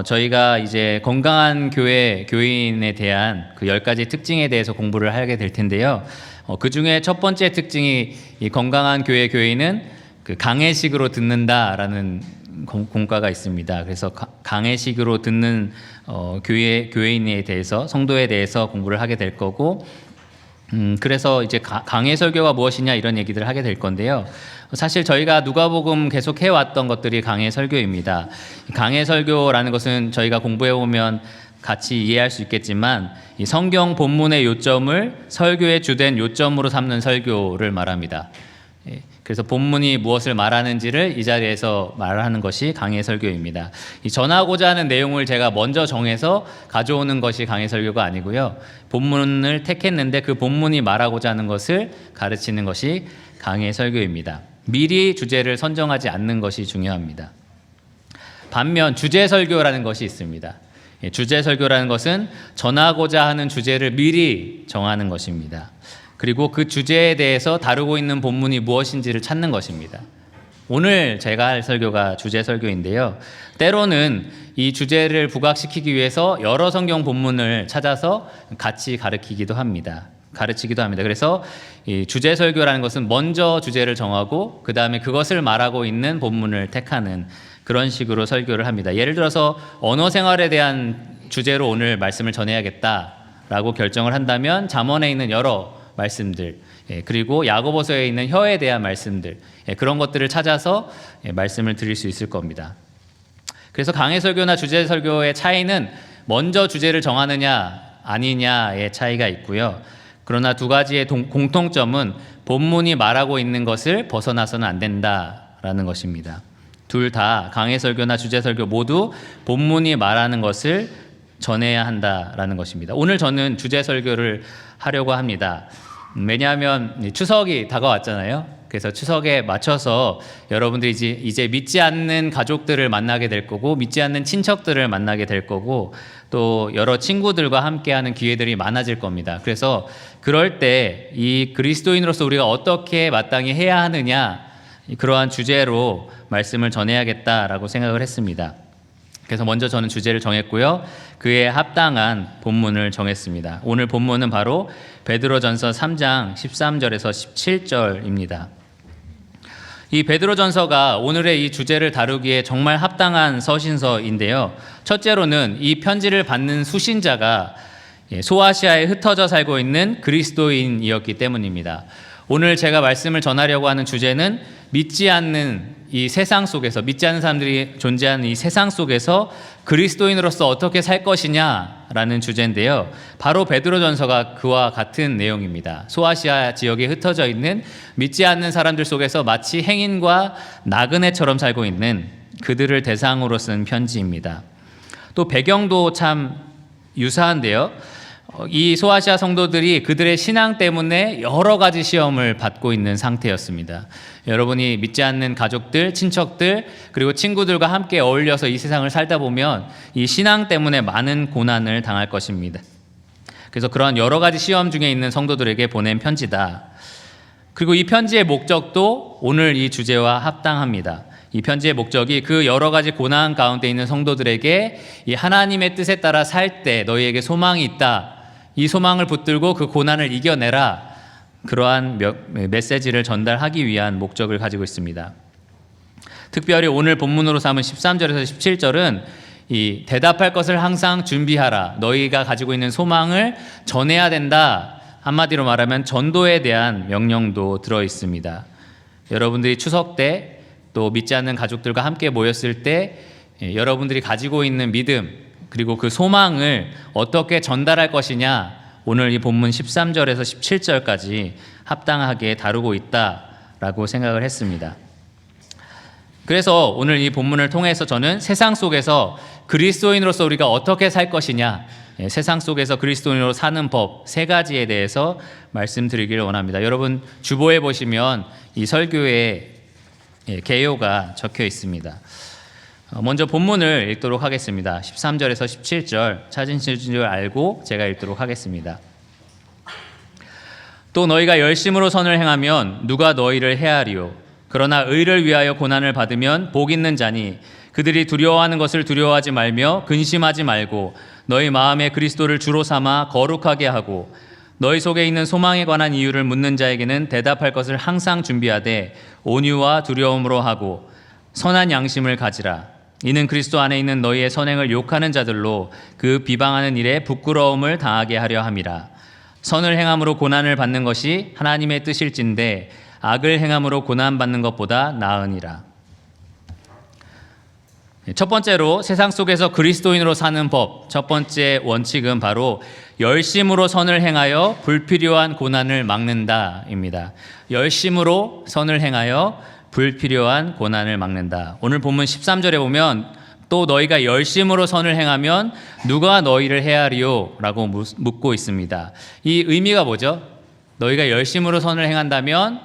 저희가 이제 건강한 교인에 대한 그 10가지 특징에 대해서 공부를 하게 될 텐데요. 그 중에 첫 번째 특징이 이 건강한 교인은 그 강해식으로 듣는다라는 공과가 있습니다. 그래서 강해식으로 듣는 교인에 대해서, 성도에 대해서 공부를 하게 될 거고, 그래서 이제 강해 설교가 무엇이냐 이런 얘기들을 하게 될 건데요. 사실 저희가 누가복음 계속 해왔던 것들이 강해 설교입니다. 강해 설교라는 것은 저희가 공부해 보면 같이 이해할 수 있겠지만, 이 성경 본문의 요점을 설교의 주된 요점으로 삼는 설교를 말합니다. 그래서 본문이 무엇을 말하는지를 이 자리에서 말하는 것이 강해 설교입니다. 이 전하고자 하는 내용을 제가 먼저 정해서 가져오는 것이 강해 설교가 아니고요. 본문을 택했는데 그 본문이 말하고자 하는 것을 가르치는 것이 강해 설교입니다. 미리 주제를 선정하지 않는 것이 중요합니다. 반면 주제 설교라는 것이 있습니다. 주제 설교라는 것은 전하고자 하는 주제를 미리 정하는 것입니다. 그리고 그 주제에 대해서 다루고 있는 본문이 무엇인지를 찾는 것입니다. 오늘 제가 할 설교가 주제 설교인데요. 때로는 이 주제를 부각시키기 위해서 여러 성경 본문을 찾아서 같이 가르치기도 합니다. 그래서 이 주제 설교라는 것은 먼저 주제를 정하고 그 다음에 그것을 말하고 있는 본문을 택하는 그런 식으로 설교를 합니다. 예를 들어서 언어 생활에 대한 주제로 오늘 말씀을 전해야겠다라고 결정을 한다면 잠언에 있는 여러 말씀들, 그리고 야고보서에 있는 혀에 대한 말씀들, 그런 것들을 찾아서 말씀을 드릴 수 있을 겁니다. 그래서 강해 설교나 주제 설교의 차이는 먼저 주제를 정하느냐 아니냐의 차이가 있고요. 그러나 두 가지의 공통점은 본문이 말하고 있는 것을 벗어나서는 안 된다라는 것입니다. 둘 다 강해 설교나 주제 설교 모두 본문이 말하는 것을 전해야 한다라는 것입니다. 오늘 저는 주제 설교를 하려고 합니다. 왜냐하면 추석이 다가왔잖아요. 그래서 추석에 맞춰서 여러분들이 이제 믿지 않는 가족들을 만나게 될 거고, 믿지 않는 친척들을 만나게 될 거고, 또 여러 친구들과 함께하는 기회들이 많아질 겁니다. 그래서 그럴 때 이 그리스도인으로서 우리가 어떻게 마땅히 해야 하느냐, 그러한 주제로 말씀을 전해야겠다라고 생각을 했습니다. 그래서 먼저 저는 주제를 정했고요. 그에 합당한 본문을 정했습니다. 오늘 본문은 바로 베드로전서 3장 13절에서 17절입니다. 이 베드로전서가 오늘의 이 주제를 다루기에 정말 합당한 서신서인데요. 첫째로는 이 편지를 받는 수신자가 소아시아에 흩어져 살고 있는 그리스도인이었기 때문입니다. 오늘 제가 말씀을 전하려고 하는 주제는 믿지 않는 이 세상 속에서, 믿지 않는 사람들이 존재하는 이 세상 속에서 그리스도인으로서 어떻게 살 것이냐라는 주제인데요. 바로 베드로전서가 그와 같은 내용입니다. 소아시아 지역에 흩어져 있는 믿지 않는 사람들 속에서 마치 행인과 나그네처럼 살고 있는 그들을 대상으로 쓴 편지입니다. 또 배경도 참 유사한데요. 이 소아시아 성도들이 그들의 신앙 때문에 여러 가지 시험을 받고 있는 상태였습니다. 여러분이 믿지 않는 가족들, 친척들, 그리고 친구들과 함께 어울려서 이 세상을 살다 보면 이 신앙 때문에 많은 고난을 당할 것입니다. 그래서 그러한 여러 가지 시험 중에 있는 성도들에게 보낸 편지다. 그리고 이 편지의 목적도 오늘 이 주제와 합당합니다. 이 편지의 목적이 그 여러 가지 고난 가운데 있는 성도들에게 이 하나님의 뜻에 따라 살 때 너희에게 소망이 있다. 이 소망을 붙들고 그 고난을 이겨내라. 그러한 메시지를 전달하기 위한 목적을 가지고 있습니다. 특별히 오늘 본문으로 삼은 13절에서 17절은 이 대답할 것을 항상 준비하라. 너희가 가지고 있는 소망을 전해야 된다. 한마디로 말하면 전도에 대한 명령도 들어 있습니다. 여러분들이 추석 때 또 믿지 않는 가족들과 함께 모였을 때 여러분들이 가지고 있는 믿음, 그리고 그 소망을 어떻게 전달할 것이냐, 오늘 이 본문 13절에서 17절까지 합당하게 다루고 있다라고 생각을 했습니다. 그래서 오늘 이 본문을 통해서 저는 세상 속에서 그리스도인으로서 우리가 어떻게 살 것이냐, 세상 속에서 그리스도인으로 사는 법 3가지에 대해서 말씀드리기를 원합니다. 여러분 주보에 보시면 이 설교의 개요가 적혀 있습니다. 먼저 본문을 읽도록 하겠습니다. 13절에서 17절 찾으신 줄 알고 제가 읽도록 하겠습니다. 또 너희가 열심으로 선을 행하면 누가 너희를 해하리요. 그러나 의를 위하여 고난을 받으면 복 있는 자니 그들이 두려워하는 것을 두려워하지 말며 근심하지 말고 너희 마음에 그리스도를 주로 삼아 거룩하게 하고 너희 속에 있는 소망에 관한 이유를 묻는 자에게는 대답할 것을 항상 준비하되 온유와 두려움으로 하고 선한 양심을 가지라. 이는 그리스도 안에 있는 너희의 선행을 욕하는 자들로 그 비방하는 일에 부끄러움을 당하게 하려 함이라. 선을 행함으로 고난을 받는 것이 하나님의 뜻일진데 악을 행함으로 고난받는 것보다 나으니라. 첫 번째로 세상 속에서 그리스도인으로 사는 법, 첫 번째 원칙은 바로 열심으로 선을 행하여 불필요한 고난을 막는다입니다. 열심으로 선을 행하여 불필요한 고난을 막는다. 오늘 본문 13절에 보면 또 너희가 열심으로 선을 행하면 누가 너희를 헤아리요? 라고 묻고 있습니다. 이 의미가 뭐죠? 너희가 열심으로 선을 행한다면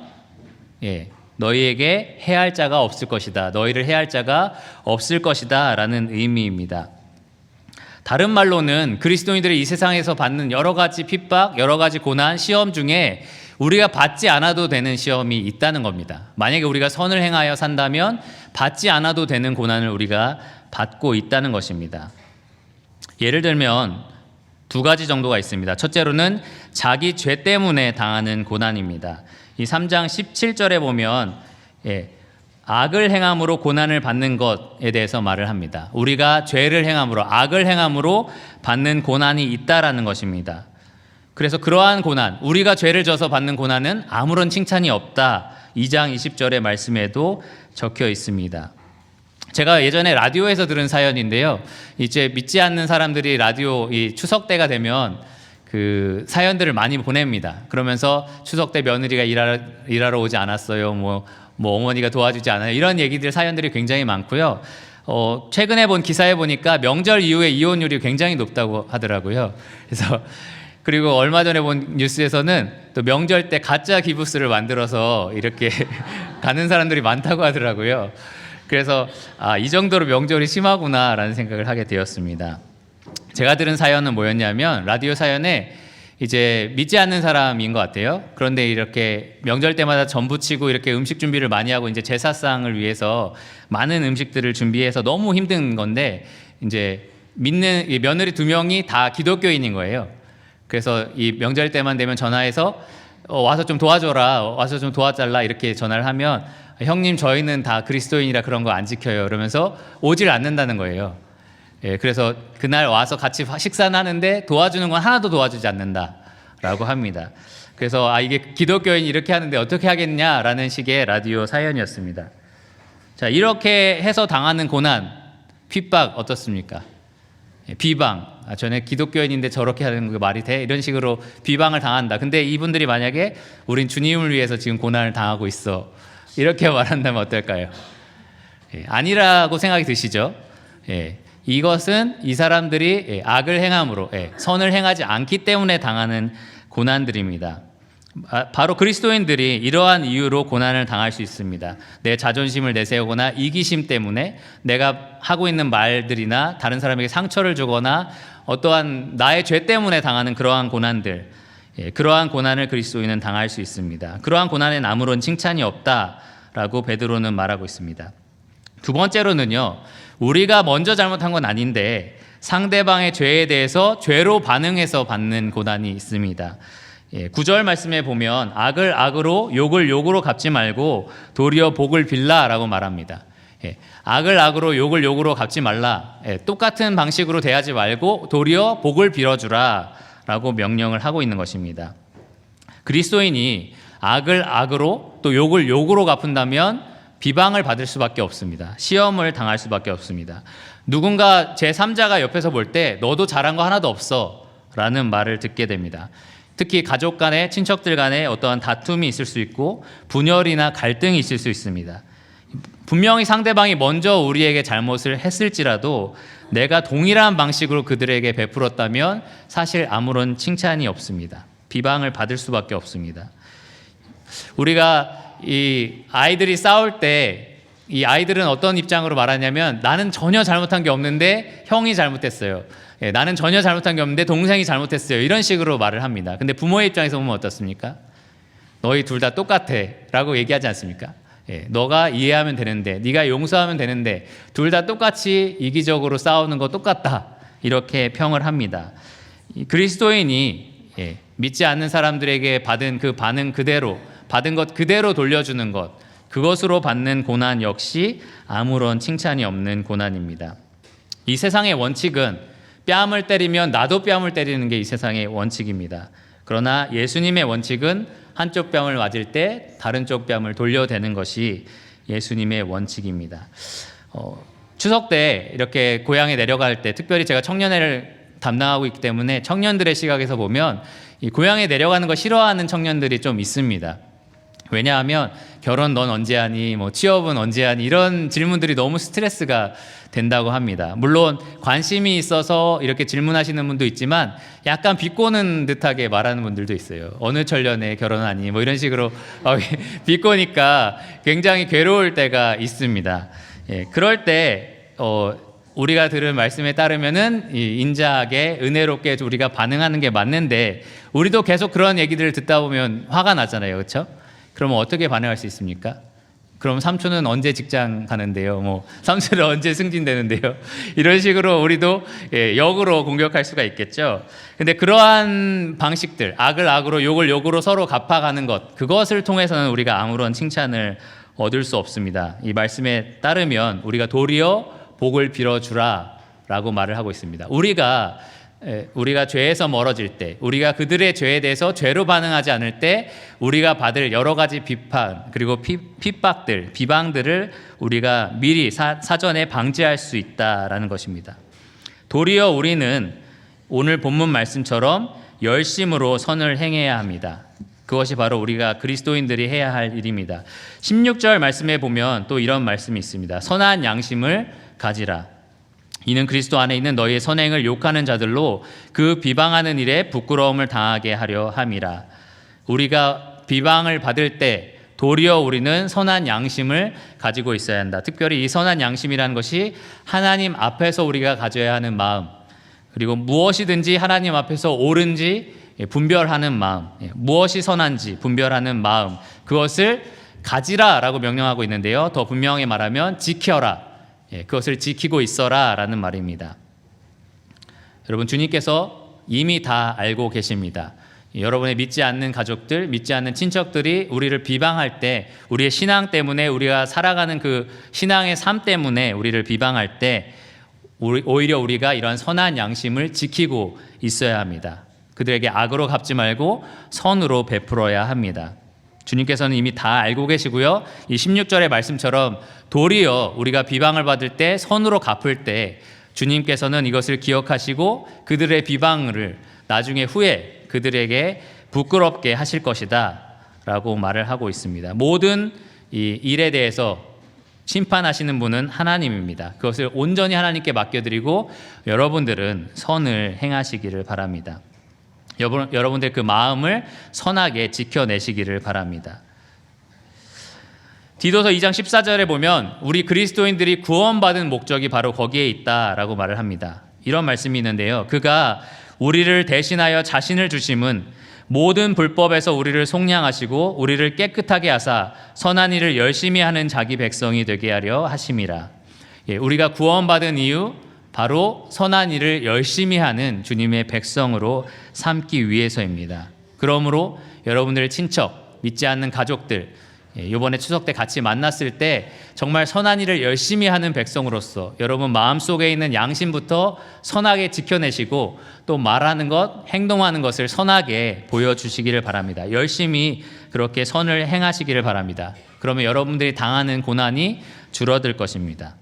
너희에게 해할 자가 없을 것이다. 너희를 해할 자가 없을 것이다 라는 의미입니다. 다른 말로는 그리스도인들이 이 세상에서 받는 여러 가지 핍박, 여러 가지 고난, 시험 중에 우리가 받지 않아도 되는 시험이 있다는 겁니다. 만약에 우리가 선을 행하여 산다면 받지 않아도 되는 고난을 우리가 받고 있다는 것입니다. 예를 들면 두 가지 정도가 있습니다. 첫째로는 자기 죄 때문에 당하는 고난입니다. 이 3장 17절에 보면 악을 행함으로 고난을 받는 것에 대해서 말을 합니다. 우리가 죄를 행함으로, 악을 행함으로 받는 고난이 있다라는 것입니다. 그래서 그러한 고난, 우리가 죄를 져서 받는 고난은 아무런 칭찬이 없다. 2장 20절의 말씀에도 적혀 있습니다. 제가 예전에 라디오에서 들은 사연인데요. 이제 믿지 않는 사람들이 라디오 이 추석 때가 되면 그 사연들을 많이 보냅니다. 그러면서 추석 때 며느리가 일하러 오지 않았어요. 뭐 어머니가 도와주지 않아요. 이런 얘기들 사연들이 굉장히 많고요. 최근에 본 기사에 보니까 명절 이후에 이혼율이 굉장히 높다고 하더라고요. 그래서 그리고 얼마 전에 본 뉴스에서는 또 명절 때 가짜 기부스를 만들어서 이렇게 가는 사람들이 많다고 하더라고요. 그래서 이 정도로 명절이 심하구나라는 생각을 하게 되었습니다. 제가 들은 사연은 뭐였냐면 라디오 사연에 이제 믿지 않는 사람인 것 같아요. 그런데 이렇게 명절 때마다 전 부치고 이렇게 음식 준비를 많이 하고 이제 제사상을 위해서 많은 음식들을 준비해서 너무 힘든 건데 이제 믿는 이 며느리 2명이 다 기독교인인 거예요. 그래서 이 명절 때만 되면 전화해서 와서 좀 도와줘라, 와서 좀 도와달라 이렇게 전화를 하면 형님 저희는 다 그리스도인이라 그런 거 안 지켜요. 그러면서 오질 않는다는 거예요. 그래서 그날 와서 같이 식사는 하는데 도와주는 건 하나도 도와주지 않는다라고 합니다. 그래서 이게 기독교인이 이렇게 하는데 어떻게 하겠냐라는 식의 라디오 사연이었습니다. 자, 이렇게 해서 당하는 고난, 핍박 어떻습니까? 비방. 전에 기독교인인데 저렇게 하는 거 말이 돼? 이런 식으로 비방을 당한다. 근데 이분들이 만약에 우린 주님을 위해서 지금 고난을 당하고 있어. 이렇게 말한다면 어떨까요? 아니라고 생각이 드시죠? 이것은 이 사람들이 악을 행함으로 선을 행하지 않기 때문에 당하는 고난들입니다. 바로 그리스도인들이 이러한 이유로 고난을 당할 수 있습니다. 내 자존심을 내세우거나 이기심 때문에 내가 하고 있는 말들이나 다른 사람에게 상처를 주거나 어떠한 나의 죄 때문에 당하는 그러한 고난들, 그러한 고난을 그리스도인은 당할 수 있습니다. 그러한 고난에는 아무런 칭찬이 없다라고 베드로는 말하고 있습니다. 두 번째로는요, 우리가 먼저 잘못한 건 아닌데 상대방의 죄에 대해서 죄로 반응해서 받는 고난이 있습니다. 9절 말씀에 보면 악을 악으로 욕을 욕으로 갚지 말고 도리어 복을 빌라라고 말합니다. 악을 악으로 욕을 욕으로 갚지 말라. 똑같은 방식으로 대하지 말고 도리어 복을 빌어주라 라고 명령을 하고 있는 것입니다. 그리스도인이 악을 악으로 또 욕을 욕으로 갚는다면 비방을 받을 수밖에 없습니다. 시험을 당할 수밖에 없습니다. 누군가 제3자가 옆에서 볼 때 너도 잘한 거 하나도 없어 라는 말을 듣게 됩니다. 특히 가족 간에 친척들 간에 어떠한 다툼이 있을 수 있고 분열이나 갈등이 있을 수 있습니다. 분명히 상대방이 먼저 우리에게 잘못을 했을지라도 내가 동일한 방식으로 그들에게 베풀었다면 사실 아무런 칭찬이 없습니다. 비방을 받을 수밖에 없습니다. 우리가 이 아이들이 싸울 때 이 아이들은 어떤 입장으로 말하냐면 나는 전혀 잘못한 게 없는데 형이 잘못했어요. 나는 전혀 잘못한 게 없는데 동생이 잘못했어요. 이런 식으로 말을 합니다. 근데 부모의 입장에서 보면 어떻습니까? 너희 둘 다 똑같아 라고 얘기하지 않습니까? 너가 이해하면 되는데, 네가 용서하면 되는데 둘 다 똑같이 이기적으로 싸우는 거 똑같다. 이렇게 평을 합니다. 그리스도인이 믿지 않는 사람들에게 받은 그 반응 그대로, 받은 것 그대로 돌려주는 것, 그것으로 받는 고난 역시 아무런 칭찬이 없는 고난입니다. 이 세상의 원칙은 뺨을 때리면 나도 뺨을 때리는 게 이 세상의 원칙입니다. 그러나 예수님의 원칙은 한쪽 뺨을 맞을 때 다른 쪽 뺨을 돌려대는 것이 예수님의 원칙입니다. 추석 때 이렇게 고향에 내려갈 때, 특별히 제가 청년회를 담당하고 있기 때문에 청년들의 시각에서 보면 이 고향에 내려가는 거 싫어하는 청년들이 좀 있습니다. 왜냐하면 결혼 넌 언제 하니, 뭐 취업은 언제 하니, 이런 질문들이 너무 스트레스가 된다고 합니다. 물론 관심이 있어서 이렇게 질문하시는 분도 있지만 약간 비꼬는 듯하게 말하는 분들도 있어요. 어느 철년에 결혼하니, 뭐 이런 식으로 비꼬니까 굉장히 괴로울 때가 있습니다. 그럴 때 우리가 들은 말씀에 따르면은 인자하게 은혜롭게 우리가 반응하는 게 맞는데, 우리도 계속 그런 얘기들을 듣다 보면 화가 나잖아요, 그렇죠? 그러면 어떻게 반응할 수 있습니까? 그럼 삼촌은 언제 직장 가는데요? 뭐 삼촌은 언제 승진되는데요? 이런 식으로 우리도 역으로 공격할 수가 있겠죠. 근데 그러한 방식들, 악을 악으로 욕을 욕으로 서로 갚아가는 것, 그것을 통해서는 우리가 아무런 칭찬을 얻을 수 없습니다. 이 말씀에 따르면 우리가 도리어 복을 빌어주라 라고 말을 하고 있습니다. 우리가 죄에서 멀어질 때, 우리가 그들의 죄에 대해서 죄로 반응하지 않을 때 우리가 받을 여러 가지 비판, 그리고 핍박들, 비방들을 우리가 미리 사전에 방지할 수 있다라는 것입니다. 도리어 우리는 오늘 본문 말씀처럼 열심으로 선을 행해야 합니다. 그것이 바로 우리가 그리스도인들이 해야 할 일입니다. 16절 말씀에 보면 또 이런 말씀이 있습니다. 선한 양심을 가지라. 이는 그리스도 안에 있는 너희의 선행을 욕하는 자들로 그 비방하는 일에 부끄러움을 당하게 하려 함이라. 우리가 비방을 받을 때 도리어 우리는 선한 양심을 가지고 있어야 한다. 특별히 이 선한 양심이라는 것이 하나님 앞에서 우리가 가져야 하는 마음, 그리고 무엇이든지 하나님 앞에서 옳은지 분별하는 마음, 무엇이 선한지 분별하는 마음, 그것을 가지라라고 명령하고 있는데요. 더 분명히 말하면 지켜라. 그것을 지키고 있어라 라는 말입니다. 여러분, 주님께서 이미 다 알고 계십니다. 여러분의 믿지 않는 가족들, 믿지 않는 친척들이 우리를 비방할 때, 우리의 신앙 때문에, 우리가 살아가는 그 신앙의 삶 때문에 우리를 비방할 때 오히려 우리가 이런 선한 양심을 지키고 있어야 합니다. 그들에게 악으로 갚지 말고 선으로 베풀어야 합니다. 주님께서는 이미 다 알고 계시고요. 이 16절의 말씀처럼 도리어 우리가 비방을 받을 때, 선으로 갚을 때 주님께서는 이것을 기억하시고 그들의 비방을 나중에 후에 그들에게 부끄럽게 하실 것이다 라고 말을 하고 있습니다. 모든 이 일에 대해서 심판하시는 분은 하나님입니다. 그것을 온전히 하나님께 맡겨드리고 여러분들은 선을 행하시기를 바랍니다. 여러분들 그 마음을 선하게 지켜내시기를 바랍니다. 디도서 2장 14절에 보면 우리 그리스도인들이 구원받은 목적이 바로 거기에 있다라고 말을 합니다. 이런 말씀이 있는데요. 그가 우리를 대신하여 자신을 주심은 모든 불법에서 우리를 속량하시고 우리를 깨끗하게 하사 선한 일을 열심히 하는 자기 백성이 되게 하려 하심이라. 우리가 구원받은 이유, 바로 선한 일을 열심히 하는 주님의 백성으로 삼기 위해서입니다. 그러므로 여러분들의 친척, 믿지 않는 가족들, 이번에 추석 때 같이 만났을 때 정말 선한 일을 열심히 하는 백성으로서 여러분 마음속에 있는 양심부터 선하게 지켜내시고 또 말하는 것, 행동하는 것을 선하게 보여주시기를 바랍니다. 열심히 그렇게 선을 행하시기를 바랍니다. 그러면 여러분들이 당하는 고난이 줄어들 것입니다.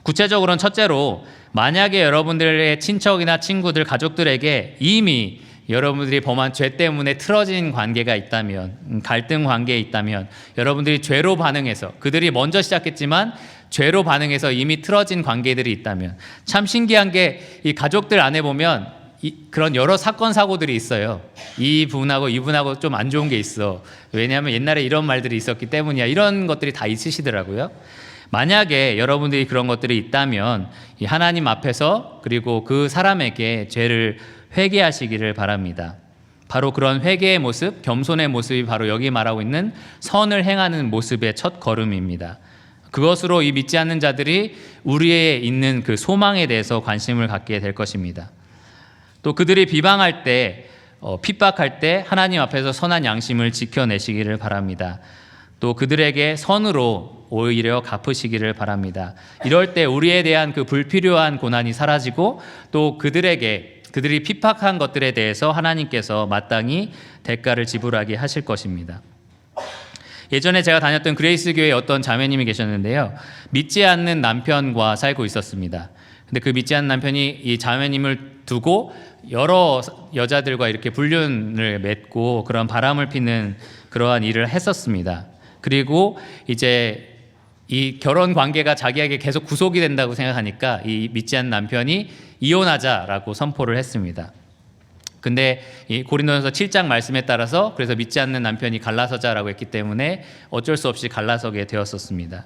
구체적으로는 첫째로, 만약에 여러분들의 친척이나 친구들, 가족들에게 이미 여러분들이 범한 죄 때문에 틀어진 관계가 있다면, 갈등 관계에 있다면, 여러분들이 죄로 반응해서, 그들이 먼저 시작했지만 죄로 반응해서 이미 틀어진 관계들이 있다면, 참 신기한 게 이 가족들 안에 보면 그런 여러 사건 사고들이 있어요. 이 분하고 이 분하고 좀 안 좋은 게 있어. 왜냐하면 옛날에 이런 말들이 있었기 때문이야. 이런 것들이 다 있으시더라고요. 만약에 여러분들이 그런 것들이 있다면 이 하나님 앞에서, 그리고 그 사람에게 죄를 회개하시기를 바랍니다. 바로 그런 회개의 모습, 겸손의 모습이 바로 여기 말하고 있는 선을 행하는 모습의 첫 걸음입니다. 그것으로 이 믿지 않는 자들이 우리에 있는 그 소망에 대해서 관심을 갖게 될 것입니다. 또 그들이 비방할 때, 핍박할 때 하나님 앞에서 선한 양심을 지켜내시기를 바랍니다. 또 그들에게 선으로 오히려 갚으시기를 바랍니다. 이럴 때 우리에 대한 그 불필요한 고난이 사라지고 또 그들이 핍박한 것들에 대해서 하나님께서 마땅히 대가를 지불하게 하실 것입니다. 예전에 제가 다녔던 그레이스 교회에 어떤 자매님이 계셨는데요. 믿지 않는 남편과 살고 있었습니다. 근데 그 믿지 않는 남편이 이 자매님을 두고 여러 여자들과 이렇게 불륜을 맺고 그런 바람을 피는 그러한 일을 했었습니다. 그리고 이제 이 결혼 관계가 자기에게 계속 구속이 된다고 생각하니까 이 믿지 않는 남편이 이혼하자라고 선포를 했습니다. 근데 이 고린도전서 7장 말씀에 따라서 그래서 믿지 않는 남편이 갈라서자라고 했기 때문에 어쩔 수 없이 갈라서게 되었었습니다.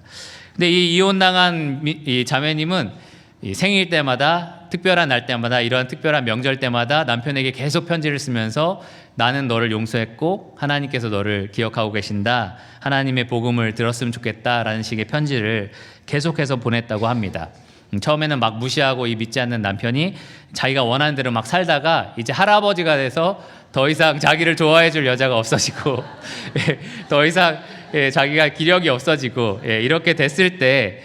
근데 이 이혼당한 이 자매님은 이 생일 때마다 특별한 날 때마다 이러한 특별한 명절 때마다 남편에게 계속 편지를 쓰면서 나는 너를 용서했고 하나님께서 너를 기억하고 계신다. 하나님의 복음을 들었으면 좋겠다라는 식의 편지를 계속해서 보냈다고 합니다. 처음에는 막 무시하고 이 믿지 않는 남편이 자기가 원하는 대로 막 살다가 이제 할아버지가 돼서 더 이상 자기를 좋아해 줄 여자가 없어지고 더 이상 자기가 기력이 없어지고 이렇게 됐을 때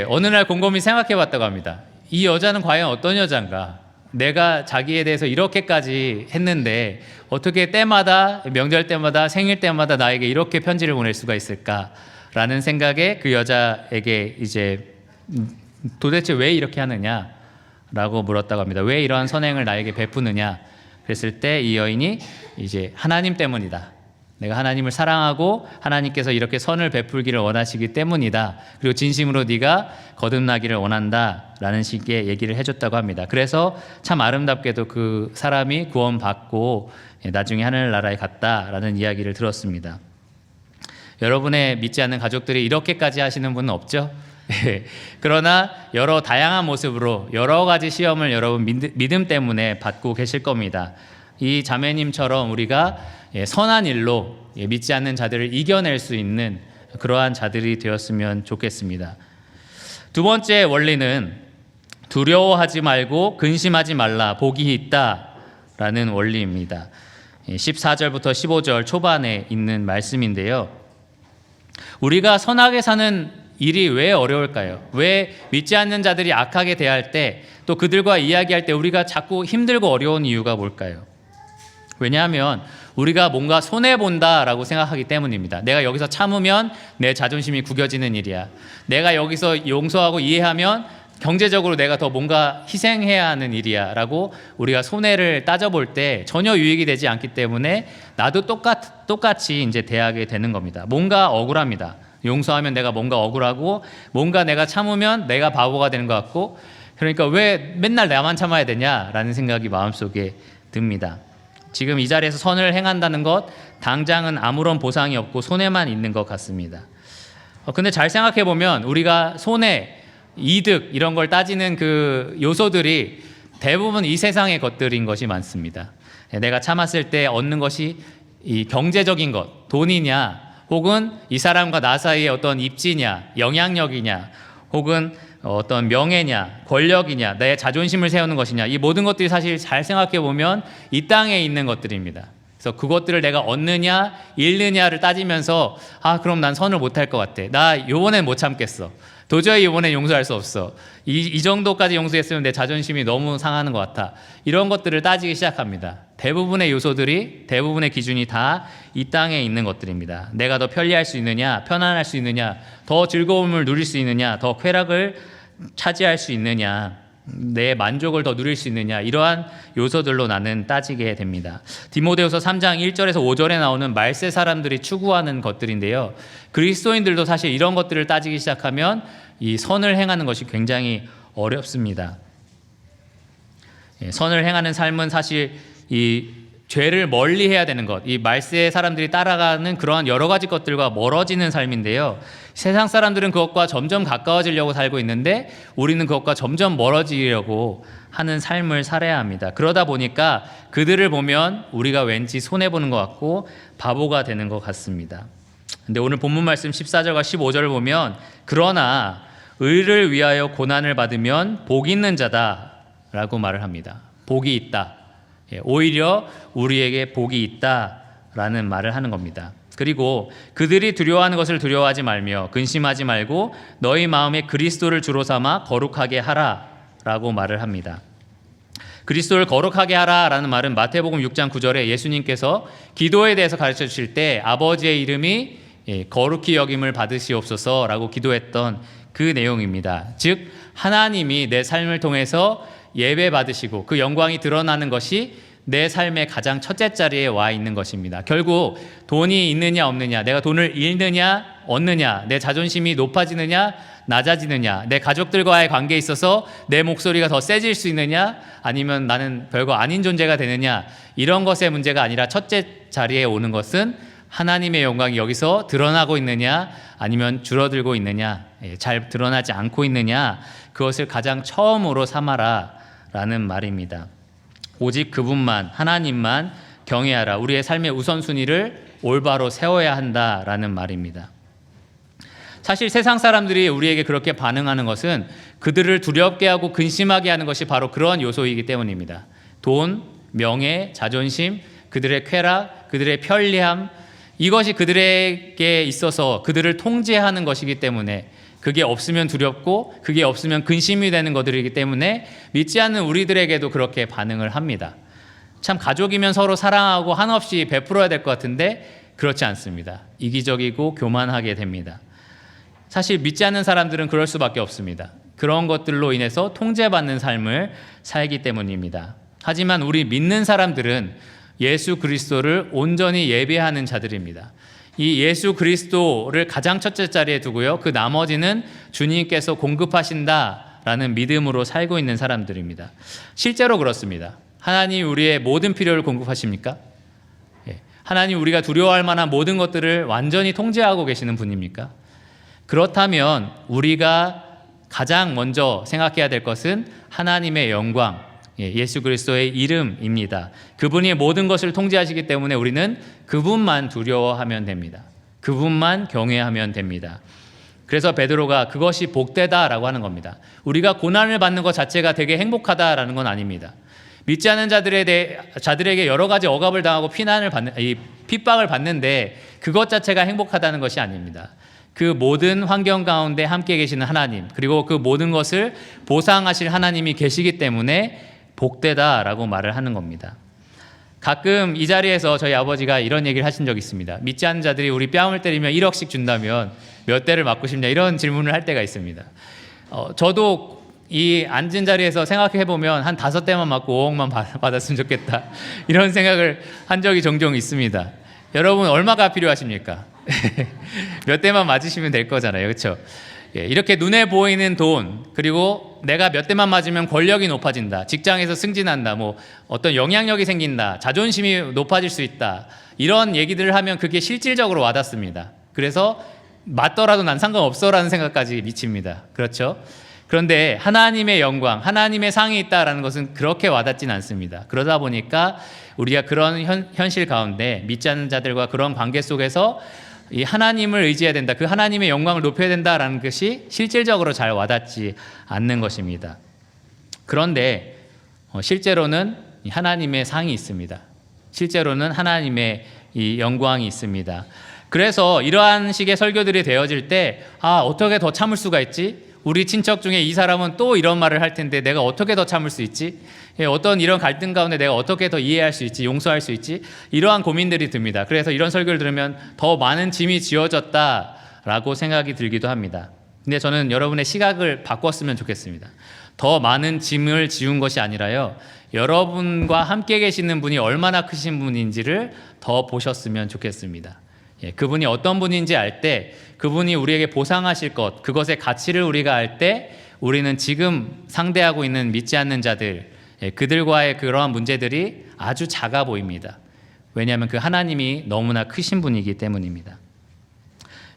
어느 날 곰곰이 생각해 봤다고 합니다. 이 여자는 과연 어떤 여잔가? 내가 자기에 대해서 이렇게까지 했는데 어떻게 때마다 명절 때마다 생일 때마다 나에게 이렇게 편지를 보낼 수가 있을까라는 생각에 그 여자에게 이제 도대체 왜 이렇게 하느냐라고 물었다고 합니다. 왜 이러한 선행을 나에게 베푸느냐? 그랬을 때 이 여인이 이제 하나님 때문이다. 내가 하나님을 사랑하고 하나님께서 이렇게 선을 베풀기를 원하시기 때문이다. 그리고 진심으로 네가 거듭나기를 원한다라는 식의 얘기를 해줬다고 합니다. 그래서 참 아름답게도 그 사람이 구원받고 나중에 하늘나라에 갔다라는 이야기를 들었습니다. 여러분의 믿지 않는 가족들이 이렇게까지 하시는 분은 없죠? 그러나 여러 다양한 모습으로 여러 가지 시험을 여러분 믿음 때문에 받고 계실 겁니다. 이 자매님처럼 우리가 선한 일로 믿지 않는 자들을 이겨낼 수 있는 그러한 자들이 되었으면 좋겠습니다. 두 번째 원리는 두려워하지 말고 근심하지 말라 복이 있다라는 원리입니다. 14절부터 15절 초반에 있는 말씀인데요. 우리가 선하게 사는 일이 왜 어려울까요? 왜 믿지 않는 자들이 악하게 대할 때 또 그들과 이야기할 때 우리가 자꾸 힘들고 어려운 이유가 뭘까요? 왜냐하면 우리가 뭔가 손해본다라고 생각하기 때문입니다. 내가 여기서 참으면 내 자존심이 구겨지는 일이야. 내가 여기서 용서하고 이해하면 경제적으로 내가 더 뭔가 희생해야 하는 일이야 라고 우리가 손해를 따져볼 때 전혀 유익이 되지 않기 때문에 나도 똑같이 이제 대하게 되는 겁니다. 뭔가 억울합니다. 용서하면 내가 뭔가 억울하고 뭔가 내가 참으면 내가 바보가 되는 것 같고 그러니까 왜 맨날 나만 참아야 되냐라는 생각이 마음속에 듭니다. 지금 이 자리에서 선을 행한다는 것 당장은 아무런 보상이 없고 손해만 있는 것 같습니다. 근데 잘 생각해 보면 우리가 손해, 이득 이런 걸 따지는 그 요소들이 대부분 이 세상의 것들인 것이 많습니다. 내가 참았을 때 얻는 것이 이 경제적인 것, 돈이냐 혹은 이 사람과 나 사이에 어떤 입지냐, 영향력이냐 혹은 어떤 명예냐, 권력이냐, 내 자존심을 세우는 것이냐 이 모든 것들이 사실 잘 생각해 보면 이 땅에 있는 것들입니다. 그래서 그것들을 내가 얻느냐 잃느냐를 따지면서 그럼 난 선을 못할 것 같아. 나 요번엔 못 참겠어. 도저히 이번엔 용서할 수 없어. 이 정도까지 용서했으면 내 자존심이 너무 상하는 것 같아. 이런 것들을 따지기 시작합니다. 대부분의 요소들이 대부분의 기준이 다 이 땅에 있는 것들입니다. 내가 더 편리할 수 있느냐, 편안할 수 있느냐, 더 즐거움을 누릴 수 있느냐, 더 쾌락을 차지할 수 있느냐, 내 만족을 더 누릴 수 있느냐 이러한 요소들로 나는 따지게 됩니다. 디모데후서 3장 1절에서 5절에 나오는 말세 사람들이 추구하는 것들인데요. 그리스도인들도 사실 이런 것들을 따지기 시작하면 이 선을 행하는 것이 굉장히 어렵습니다. 선을 행하는 삶은 사실 이 죄를 멀리 해야 되는 것, 이 말세의 사람들이 따라가는 그러한 여러 가지 것들과 멀어지는 삶인데요. 세상 사람들은 그것과 점점 가까워지려고 살고 있는데 우리는 그것과 점점 멀어지려고 하는 삶을 살아야 합니다. 그러다 보니까 그들을 보면 우리가 왠지 손해보는 것 같고 바보가 되는 것 같습니다. 근데 오늘 본문 말씀 14절과 15절을 보면 그러나 의를 위하여 고난을 받으면 복 있는 자다라고 말을 합니다. 복이 있다. 오히려 우리에게 복이 있다라는 말을 하는 겁니다. 그리고 그들이 두려워하는 것을 두려워하지 말며 근심하지 말고 너희 마음에 그리스도를 주로 삼아 거룩하게 하라라고 말을 합니다. 그리스도를 거룩하게 하라라는 말은 마태복음 6장 9절에 예수님께서 기도에 대해서 가르쳐 주실 때 아버지의 이름이 거룩히 여김을 받으시옵소서라고 기도했던 그 내용입니다. 즉 하나님이 내 삶을 통해서 예배 받으시고 그 영광이 드러나는 것이 내 삶의 가장 첫째 자리에 와 있는 것입니다. 결국 돈이 있느냐 없느냐, 내가 돈을 잃느냐 얻느냐, 내 자존심이 높아지느냐 낮아지느냐, 내 가족들과의 관계에 있어서 내 목소리가 더 세질 수 있느냐 아니면 나는 별거 아닌 존재가 되느냐, 이런 것의 문제가 아니라 첫째 자리에 오는 것은 하나님의 영광이 여기서 드러나고 있느냐 아니면 줄어들고 있느냐, 잘 드러나지 않고 있느냐, 그것을 가장 처음으로 삼아라 라는 말입니다. 오직 그분만, 하나님만 경외하라. 우리의 삶의 우선순위를 올바로 세워야 한다라는 말입니다. 사실 세상 사람들이 우리에게 그렇게 반응하는 것은 그들을 두렵게 하고 근심하게 하는 것이 바로 그런 요소이기 때문입니다. 돈, 명예, 자존심, 그들의 쾌락, 그들의 편리함, 이것이 그들에게 있어서 그들을 통제하는 것이기 때문에 그게 없으면 두렵고 그게 없으면 근심이 되는 것들이기 때문에 믿지 않는 우리들에게도 그렇게 반응을 합니다. 참 가족이면 서로 사랑하고 한없이 베풀어야 될 것 같은데 그렇지 않습니다. 이기적이고 교만하게 됩니다. 사실 믿지 않는 사람들은 그럴 수밖에 없습니다. 그런 것들로 인해서 통제받는 삶을 살기 때문입니다. 하지만 우리 믿는 사람들은 예수 그리스도를 온전히 예배하는 자들입니다. 이 예수 그리스도를 가장 첫째 자리에 두고요, 그 나머지는 주님께서 공급하신다라는 믿음으로 살고 있는 사람들입니다. 실제로 그렇습니다. 하나님 우리의 모든 필요를 공급하십니까? 하나님 우리가 두려워할 만한 모든 것들을 완전히 통제하고 계시는 분입니까? 그렇다면 우리가 가장 먼저 생각해야 될 것은 하나님의 영광, 예수 그리스도의 이름입니다. 그분이 모든 것을 통제하시기 때문에 우리는 그분만 두려워하면 됩니다. 그분만 경외하면 됩니다. 그래서 베드로가 그것이 복되다라고 하는 겁니다. 우리가 고난을 받는 것 자체가 되게 행복하다라는 건 아닙니다. 믿지 않는 자들에게 여러 가지 억압을 당하고 핍박을 받는데 그것 자체가 행복하다는 것이 아닙니다. 그 모든 환경 가운데 함께 계시는 하나님, 그리고 그 모든 것을 보상하실 하나님이 계시기 때문에 복되다라고 말을 하는 겁니다. 가끔 이 자리에서 저희 아버지가 이런 얘기를 하신 적이 있습니다. 믿지 않는 자들이 우리 뺨을 때리면 1억씩 준다면 몇 대를 맞고 싶냐, 이런 질문을 할 때가 있습니다. 저도 이 앉은 자리에서 생각해 보면 한 5대만 맞고 5억만 받았으면 좋겠다, 이런 생각을 한 적이 종종 있습니다. 여러분 얼마가 필요하십니까? 몇 대만 맞으시면 될 거잖아요, 그렇죠? 이렇게 눈에 보이는 돈, 그리고 내가 몇 대만 맞으면 권력이 높아진다, 직장에서 승진한다, 어떤 영향력이 생긴다, 자존심이 높아질 수 있다, 이런 얘기들을 하면 그게 실질적으로 와닿습니다. 그래서 맞더라도 난 상관없어라는 생각까지 미칩니다. 그렇죠? 그런데 하나님의 영광, 하나님의 상이 있다라는 것은 그렇게 와닿진 않습니다. 그러다 보니까 우리가 그런 현실 가운데 믿지 않는 자들과 그런 관계 속에서 이 하나님을 의지해야 된다, 그 하나님의 영광을 높여야 된다라는 것이 실질적으로 잘 와닿지 않는 것입니다. 그런데 실제로는 하나님의 상이 있습니다. 실제로는 하나님의 이 영광이 있습니다. 그래서 이러한 식의 설교들이 되어질 때 어떻게 더 참을 수가 있지? 우리 친척 중에 이 사람은 또 이런 말을 할 텐데 내가 어떻게 더 참을 수 있지? 어떤 이런 갈등 가운데 내가 어떻게 더 이해할 수 있지? 용서할 수 있지? 이러한 고민들이 듭니다. 그래서 이런 설교를 들으면 더 많은 짐이 지어졌다라고 생각이 들기도 합니다. 근데 저는 여러분의 시각을 바꿨으면 좋겠습니다. 더 많은 짐을 지운 것이 아니라요, 여러분과 함께 계시는 분이 얼마나 크신 분인지를 더 보셨으면 좋겠습니다. 그분이 어떤 분인지 알 때, 그분이 우리에게 보상하실 것, 그것의 가치를 우리가 알 때 우리는 지금 상대하고 있는 믿지 않는 자들, 그들과의 그러한 문제들이 아주 작아 보입니다. 왜냐하면 그 하나님이 너무나 크신 분이기 때문입니다.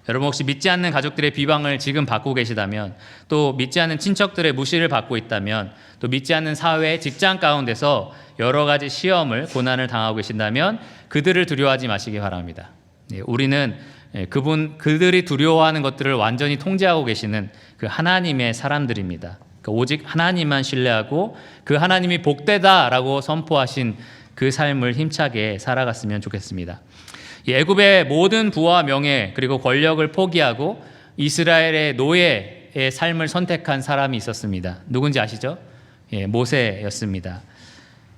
여러분 혹시 믿지 않는 가족들의 비방을 지금 받고 계시다면, 또 믿지 않는 친척들의 무시를 받고 있다면, 또 믿지 않는 사회, 직장 가운데서 여러 가지 시험을, 고난을 당하고 계신다면 그들을 두려워하지 마시기 바랍니다. 우리는 그들이 두려워하는 것들을 완전히 통제하고 계시는 그 하나님의 사람들입니다. 오직 하나님만 신뢰하고 그 하나님이 복되다라고 선포하신 그 삶을 힘차게 살아갔으면 좋겠습니다. 애굽의 모든 부와 명예 그리고 권력을 포기하고 이스라엘의 노예의 삶을 선택한 사람이 있었습니다. 누군지 아시죠? 모세였습니다.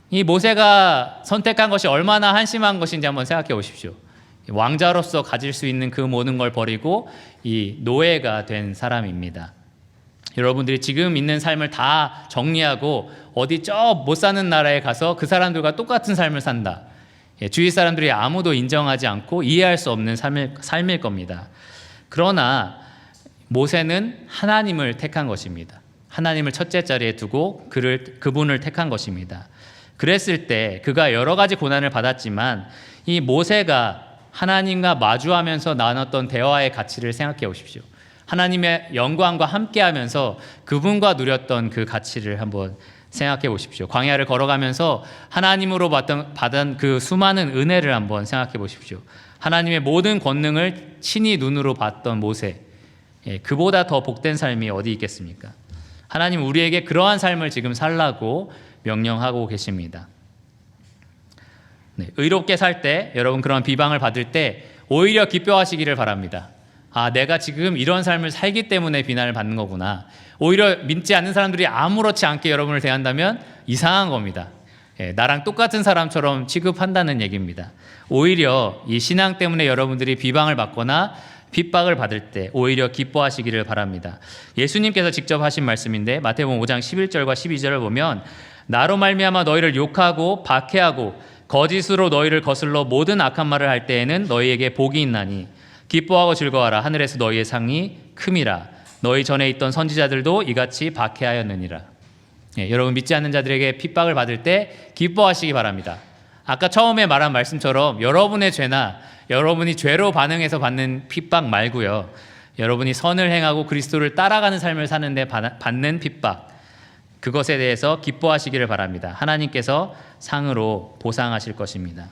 이 모세가 선택한 것이 얼마나 한심한 것인지 한번 생각해 보십시오. 왕자로서 가질 수 있는 그 모든 걸 버리고 이 노예가 된 사람입니다. 여러분들이 지금 있는 삶을 다 정리하고 어디 저 못 사는 나라에 가서 그 사람들과 똑같은 삶을 산다. 주위 사람들이 아무도 인정하지 않고 이해할 수 없는 삶일 겁니다. 그러나 모세는 하나님을 택한 것입니다. 하나님을 첫째 자리에 두고 그분을 택한 것입니다. 그랬을 때 그가 여러 가지 고난을 받았지만 이 모세가 하나님과 마주하면서 나눴던 대화의 가치를 생각해 보십시오. 하나님의 영광과 함께하면서 그분과 누렸던 그 가치를 한번 생각해 보십시오. 광야를 걸어가면서 하나님으로 받은 그 수많은 은혜를 한번 생각해 보십시오. 하나님의 모든 권능을 친히 눈으로 봤던 모세, 그보다 더 복된 삶이 어디 있겠습니까? 하나님 우리에게 그러한 삶을 지금 살라고 명령하고 계십니다. 의롭게 살 때, 여러분 그런 비방을 받을 때 오히려 기뻐하시기를 바랍니다. 내가 지금 이런 삶을 살기 때문에 비난을 받는 거구나. 오히려 믿지 않는 사람들이 아무렇지 않게 여러분을 대한다면 이상한 겁니다. 나랑 똑같은 사람처럼 취급한다는 얘기입니다. 오히려 이 신앙 때문에 여러분들이 비방을 받거나 핍박을 받을 때 오히려 기뻐하시기를 바랍니다. 예수님께서 직접 하신 말씀인데 마태복음 5장 11절과 12절을 보면 나로 말미암아 너희를 욕하고 박해하고 거짓으로 너희를 거슬러 모든 악한 말을 할 때에는 너희에게 복이 있나니 기뻐하고 즐거워하라. 하늘에서 너희의 상이 큼이라. 너희 전에 있던 선지자들도 이같이 박해하였느니라. 여러분 믿지 않는 자들에게 핍박을 받을 때 기뻐하시기 바랍니다. 아까 처음에 말한 말씀처럼 여러분의 죄나 여러분이 죄로 반응해서 받는 핍박 말고요. 여러분이 선을 행하고 그리스도를 따라가는 삶을 사는데 받는 핍박, 그것에 대해서 기뻐하시기를 바랍니다. 하나님께서 상으로 보상하실 것입니다.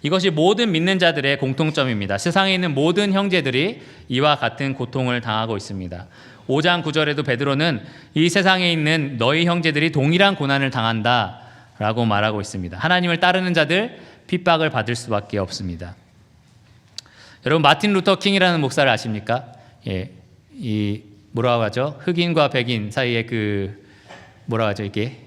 이것이 모든 믿는 자들의 공통점입니다. 세상에 있는 모든 형제들이 이와 같은 고통을 당하고 있습니다. 5장 9절에도 베드로는 이 세상에 있는 너희 형제들이 동일한 고난을 당한다 라고 말하고 있습니다. 하나님을 따르는 자들 핍박을 받을 수밖에 없습니다. 여러분 마틴 루터 킹이라는 목사를 아십니까? 이 뭐라고 하죠? 흑인과 백인 사이에 뭐라고 하죠 이게?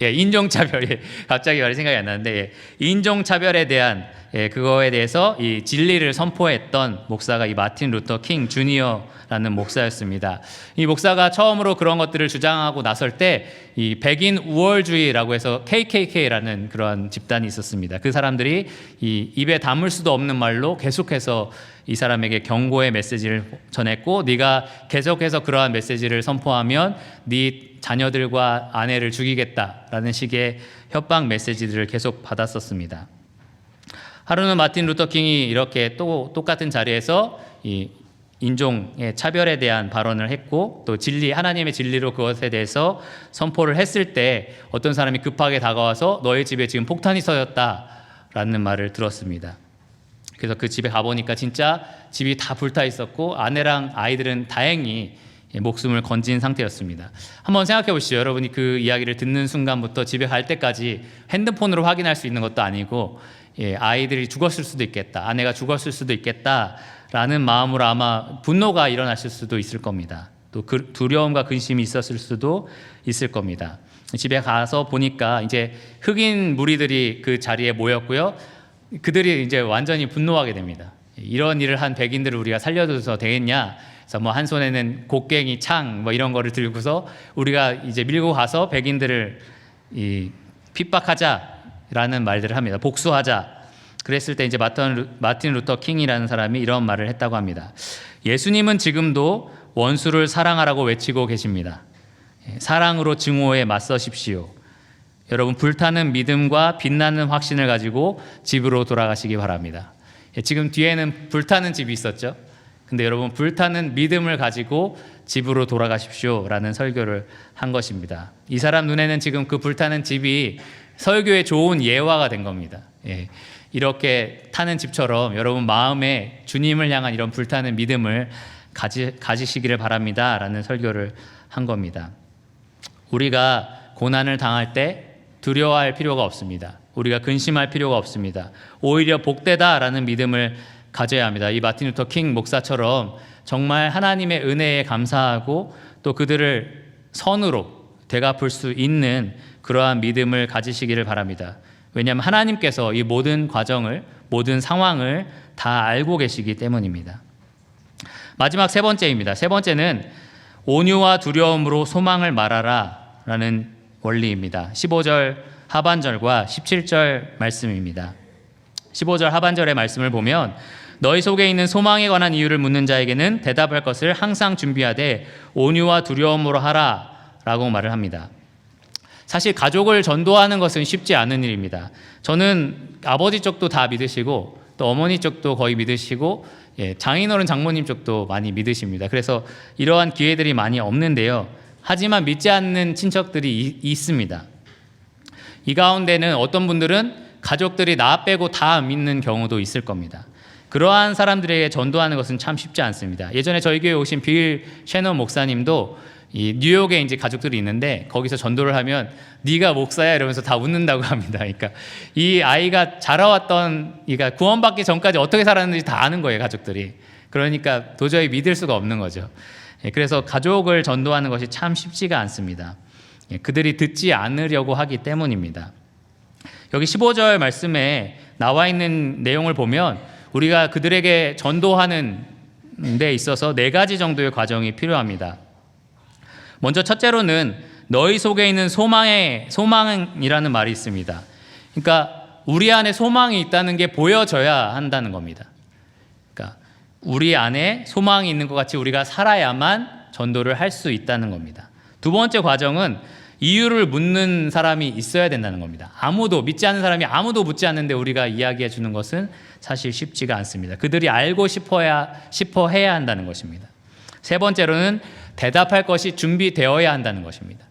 인종차별. 갑자기 말이 생각이 안 나는데 인종차별에 대한 그거에 대해서 이 진리를 선포했던 목사가 이 마틴 루터 킹 주니어라는 목사였습니다. 이 목사가 처음으로 그런 것들을 주장하고 나설 때 이 백인 우월주의라고 해서 KKK라는 그런 집단이 있었습니다. 그 사람들이 이 입에 담을 수도 없는 말로 계속해서 이 사람에게 경고의 메시지를 전했고 네가 계속해서 그러한 메시지를 선포하면 네 자녀들과 아내를 죽이겠다라는 식의 협박 메시지들을 계속 받았었습니다. 하루는 마틴 루터 킹이 이렇게 또 똑같은 자리에서 이 인종의 차별에 대한 발언을 했고 또 진리, 하나님의 진리로 그것에 대해서 선포를 했을 때 어떤 사람이 급하게 다가와서 너의 집에 지금 폭탄이 터졌다라는 말을 들었습니다. 그래서 그 집에 가보니까 진짜 집이 다 불타 있었고 아내랑 아이들은 다행히 목숨을 건진 상태였습니다. 한번 생각해 보시죠. 여러분이 그 이야기를 듣는 순간부터 집에 갈 때까지 핸드폰으로 확인할 수 있는 것도 아니고 아이들이 죽었을 수도 있겠다, 아내가 죽었을 수도 있겠다라는 마음으로 아마 분노가 일어났을 수도 있을 겁니다. 또 두려움과 근심이 있었을 수도 있을 겁니다. 집에 가서 보니까 이제 흑인 무리들이 그 자리에 모였고요. 그들이 이제 완전히 분노하게 됩니다. 이런 일을 한 백인들을 우리가 살려줘서 되겠냐? 그래서 뭐 한 손에는 곡괭이, 창 뭐 이런 거를 들고서 우리가 이제 밀고 가서 백인들을 핍박하자라는 말들을 합니다. 복수하자. 그랬을 때 이제 마틴 루터 킹이라는 사람이 이런 말을 했다고 합니다. 예수님은 지금도 원수를 사랑하라고 외치고 계십니다. 사랑으로 증오에 맞서십시오. 여러분 불타는 믿음과 빛나는 확신을 가지고 집으로 돌아가시기 바랍니다. 지금 뒤에는 불타는 집이 있었죠. 근데 여러분 불타는 믿음을 가지고 집으로 돌아가십시오라는 설교를 한 것입니다. 이 사람 눈에는 지금 그 불타는 집이 설교의 좋은 예화가 된 겁니다. 이렇게 타는 집처럼 여러분 마음에 주님을 향한 이런 불타는 믿음을 가지시기를 바랍니다 라는 설교를 한 겁니다. 우리가 고난을 당할 때 두려워할 필요가 없습니다. 우리가 근심할 필요가 없습니다. 오히려 복되다라는 믿음을 가져야 합니다. 이 마틴 루터 킹 목사처럼 정말 하나님의 은혜에 감사하고 또 그들을 선으로 되갚을 수 있는 그러한 믿음을 가지시기를 바랍니다. 왜냐하면 하나님께서 이 모든 과정을, 모든 상황을 다 알고 계시기 때문입니다. 마지막 세 번째입니다. 세 번째는 온유와 두려움으로 소망을 말하라 라는 원리입니다. 15절 하반절과 17절 말씀입니다. 15절 하반절의 말씀을 보면 너희 속에 있는 소망에 관한 이유를 묻는 자에게는 대답할 것을 항상 준비하되 온유와 두려움으로 하라 라고 말을 합니다. 사실 가족을 전도하는 것은 쉽지 않은 일입니다. 저는 아버지 쪽도 다 믿으시고 또 어머니 쪽도 거의 믿으시고 장인어른 장모님 쪽도 많이 믿으십니다. 그래서 이러한 기회들이 많이 없는데요. 하지만 믿지 않는 친척들이 있습니다. 이 가운데는 어떤 분들은 가족들이 나 빼고 다 믿는 경우도 있을 겁니다. 그러한 사람들에게 전도하는 것은 참 쉽지 않습니다. 예전에 저희 교회에 오신 빌 셰넌 목사님도 이 뉴욕에 이제 가족들이 있는데 거기서 전도를 하면 네가 목사야 이러면서 다 웃는다고 합니다. 그러니까 이 아이가 자라왔던, 그러니까 구원받기 전까지 어떻게 살았는지 다 아는 거예요, 가족들이. 그러니까 도저히 믿을 수가 없는 거죠. 그래서 가족을 전도하는 것이 참 쉽지가 않습니다. 그들이 듣지 않으려고 하기 때문입니다. 여기 15절 말씀에 나와 있는 내용을 보면 우리가 그들에게 전도하는 데 있어서 4가지 정도의 과정이 필요합니다. 먼저 첫째로는 너희 속에 있는 소망이라는 말이 있습니다. 그러니까 우리 안에 소망이 있다는 게 보여져야 한다는 겁니다. 그러니까 우리 안에 소망이 있는 것 같이 우리가 살아야만 전도를 할 수 있다는 겁니다. 두 번째 과정은 이유를 묻는 사람이 있어야 된다는 겁니다. 믿지 않는 사람이 아무도 묻지 않는데 우리가 이야기해 주는 것은 사실 쉽지가 않습니다. 그들이 알고 싶어 해야 한다는 것입니다. 세 번째로는 대답할 것이 준비되어야 한다는 것입니다.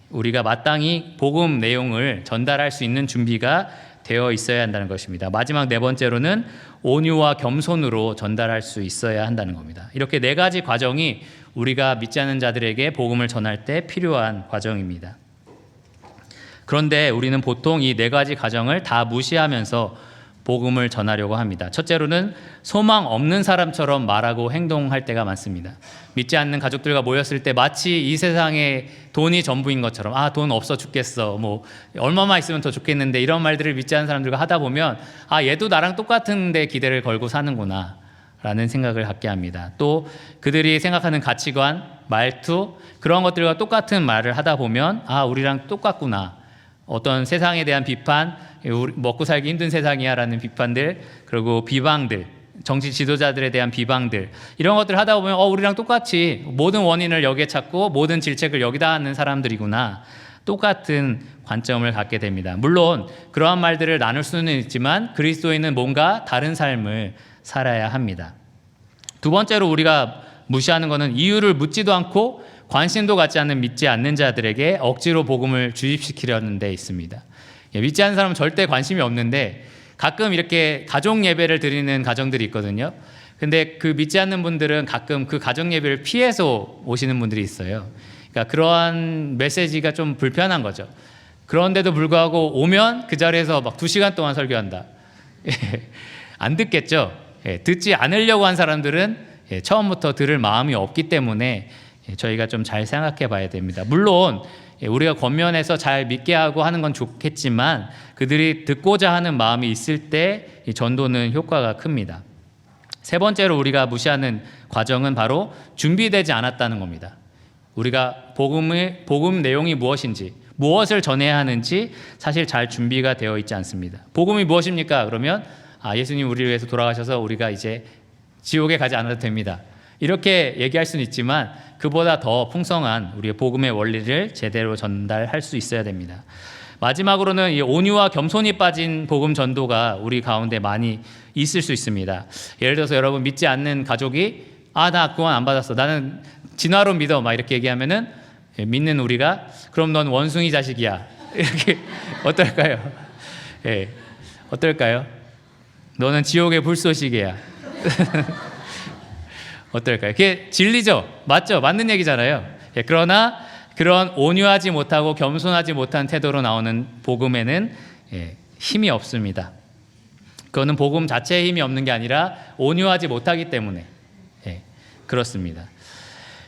우리가 마땅히 복음 내용을 전달할 수 있는 준비가 되어 있어야 한다는 것입니다. 마지막 네 번째로는 온유와 겸손으로 전달할 수 있어야 한다는 겁니다. 이렇게 4가지 과정이 우리가 믿지 않는 자들에게 복음을 전할 때 필요한 과정입니다. 그런데 우리는 보통 이 4가지 과정을 다 무시하면서 복음을 전하려고 합니다. 첫째로는 소망 없는 사람처럼 말하고 행동할 때가 많습니다. 믿지 않는 가족들과 모였을 때 마치 이 세상에 돈이 전부인 것처럼 돈 없어 죽겠어, 얼마만 있으면 더 좋겠는데, 이런 말들을 믿지 않는 사람들과 하다 보면 얘도 나랑 똑같은데 기대를 걸고 사는구나 라는 생각을 갖게 합니다. 또 그들이 생각하는 가치관, 말투, 그런 것들과 똑같은 말을 하다 보면 우리랑 똑같구나, 어떤 세상에 대한 비판, 먹고 살기 힘든 세상이야 라는 비판들, 그리고 비방들, 정치 지도자들에 대한 비방들, 이런 것들을 하다 보면 우리랑 똑같이 모든 원인을 여기에 찾고 모든 질책을 여기다 하는 사람들이구나, 똑같은 관점을 갖게 됩니다. 물론 그러한 말들을 나눌 수는 있지만 그리스도인은 뭔가 다른 삶을 살아야 합니다. 두 번째로 우리가 무시하는 것은 이유를 묻지도 않고 관심도 갖지 않는 믿지 않는 자들에게 억지로 복음을 주입시키려는 데 있습니다. 믿지 않는 사람은 절대 관심이 없는데 가끔 이렇게 가족 예배를 드리는 가정들이 있거든요. 근데 그 믿지 않는 분들은 가끔 그 가족 예배를 피해서 오시는 분들이 있어요. 그러니까 그러한 메시지가 좀 불편한 거죠. 그런데도 불구하고 오면 그 자리에서 막 2시간 동안 설교한다. 안 듣겠죠. 듣지 않으려고 한 사람들은 처음부터 들을 마음이 없기 때문에 저희가 좀 잘 생각해 봐야 됩니다. 물론 우리가 권면해서 잘 믿게 하고 하는 건 좋겠지만 그들이 듣고자 하는 마음이 있을 때 이 전도는 효과가 큽니다. 세 번째로 우리가 무시하는 과정은 바로 준비되지 않았다는 겁니다. 우리가 복음 내용이 무엇인지, 무엇을 전해야 하는지 사실 잘 준비가 되어 있지 않습니다. 복음이 무엇입니까? 그러면 예수님 우리를 위해서 돌아가셔서 우리가 이제 지옥에 가지 않아도 됩니다. 이렇게 얘기할 수는 있지만 그보다 더 풍성한 우리의 복음의 원리를 제대로 전달할 수 있어야 됩니다. 마지막으로는 이 온유와 겸손이 빠진 복음 전도가 우리 가운데 많이 있을 수 있습니다. 예를 들어서 여러분 믿지 않는 가족이 나 구원 안 받았어. 나는 진화론 믿어. 막 이렇게 얘기하면은 믿는 우리가 그럼 넌 원숭이 자식이야. 이렇게 어떨까요? 예. 어떨까요? 너는 지옥의 불쏘시개야. 어떨까요? 그게 진리죠. 맞죠? 맞는 얘기잖아요. 예. 그러나 그런 온유하지 못하고 겸손하지 못한 태도로 나오는 복음에는 힘이 없습니다. 그거는 복음 자체에 힘이 없는 게 아니라 온유하지 못하기 때문에 그렇습니다.